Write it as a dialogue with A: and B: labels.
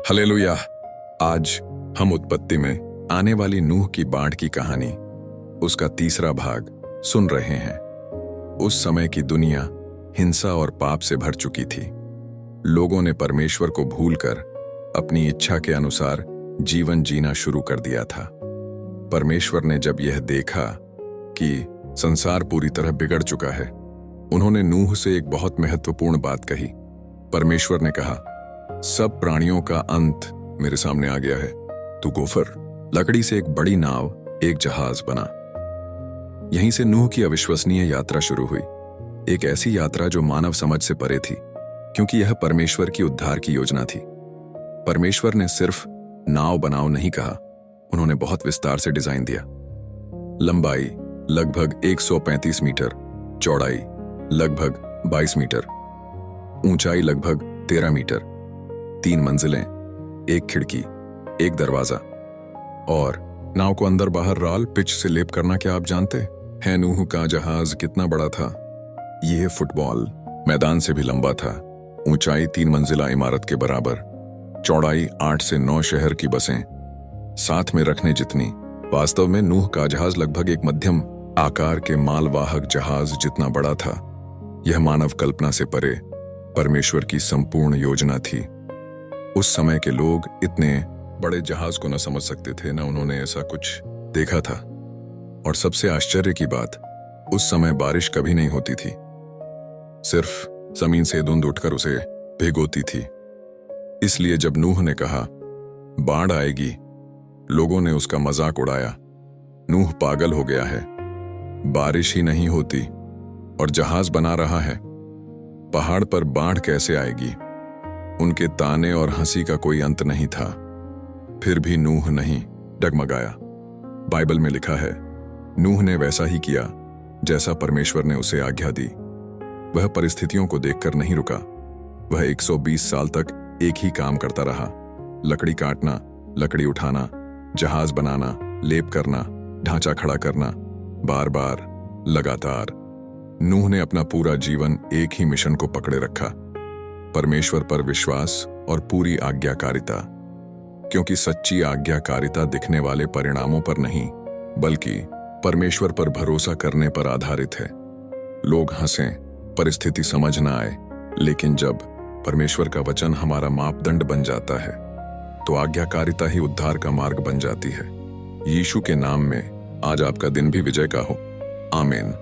A: Hallelujah. आज हम उत्पत्ति में आने वाली नूह की बाढ़ की कहानी, उसका तीसरा भाग सुन रहे हैं। उस समय की दुनिया हिंसा और पाप से भर चुकी थी। लोगों ने परमेश्वर को भूलकर अपनी इच्छा के अनुसार जीवन जीना शुरू कर दिया था। परमेश्वर ने जब यह देखा कि संसार पूरी तरह बिगड़ चुका है, उन्होंने नूह से एक बहुत महत्वपूर्ण बात कही। परमेश्वर ने कहा, सब प्राणियों का अंत मेरे सामने आ गया है। तू गोफर लकड़ी से एक बड़ी नाव, एक जहाज बना। यहीं से नूह की अविश्वसनीय यात्रा शुरू हुई। एक ऐसी यात्रा जो मानव समझ से परे थी, क्योंकि यह परमेश्वर की उद्धार की योजना थी। परमेश्वर ने सिर्फ नाव बनाओ नहीं कहा, उन्होंने बहुत विस्तार से डिजाइन दिया। लंबाई लगभग 135 मीटर, चौड़ाई लगभग 22 मीटर, ऊंचाई लगभग 13 मीटर, 3 मंजिलें, एक खिड़की, एक दरवाजा। और नाव को अंदर बाहर राल पिच से लेप करना क्या आप जानते हैं? नूह का जहाज कितना बड़ा था? यह फुटबॉल मैदान से भी लंबा था। ऊंचाई 3 मंजिला इमारत के बराबर, चौड़ाई 8 से 9 शहर की बसें साथ में रखने जितनी। वास्तव में नूह का जहाज लगभग एक मध्यम आकार के मालवाहक जहाज जितना बड़ा था। यह मानव कल्पना से परे परमेश्वर की संपूर्ण योजना थी। उस समय के लोग इतने बड़े जहाज को न समझ सकते थे, न उन्होंने ऐसा कुछ देखा था। और सबसे आश्चर्य की बात, उस समय बारिश कभी नहीं होती थी। सिर्फ जमीन से धुंध उठकर उसे भिगोती थी। इसलिए जब नूह ने कहा बाढ़ आएगी, लोगों ने उसका मजाक उड़ाया। नूह पागल हो गया है, बारिश ही नहीं होती और जहाज बना रहा है, पहाड़ पर बाढ़ कैसे आएगी? उनके ताने और हंसी का कोई अंत नहीं था। फिर भी नूह नहीं डगमगाया। बाइबल में लिखा है, नूह ने वैसा ही किया जैसा परमेश्वर ने उसे आज्ञा दी। वह परिस्थितियों को देखकर नहीं रुका। वह 120 साल तक एक ही काम करता रहा। लकड़ी काटना, लकड़ी उठाना, जहाज बनाना, लेप करना, ढांचा खड़ा करना, बार बार, लगातार। नूह ने अपना पूरा जीवन एक ही मिशन को पकड़े रखा, परमेश्वर पर विश्वास और पूरी आज्ञाकारिता। क्योंकि सच्ची आज्ञाकारिता दिखने वाले परिणामों पर नहीं, बल्कि परमेश्वर पर भरोसा करने पर आधारित है। लोग हंसें, परिस्थिति समझ ना आए, लेकिन जब परमेश्वर का वचन हमारा मापदंड बन जाता है, तो आज्ञाकारिता ही उद्धार का मार्ग बन जाती है। यीशु के नाम में आज आपका दिन भी विजय का हो। आमीन।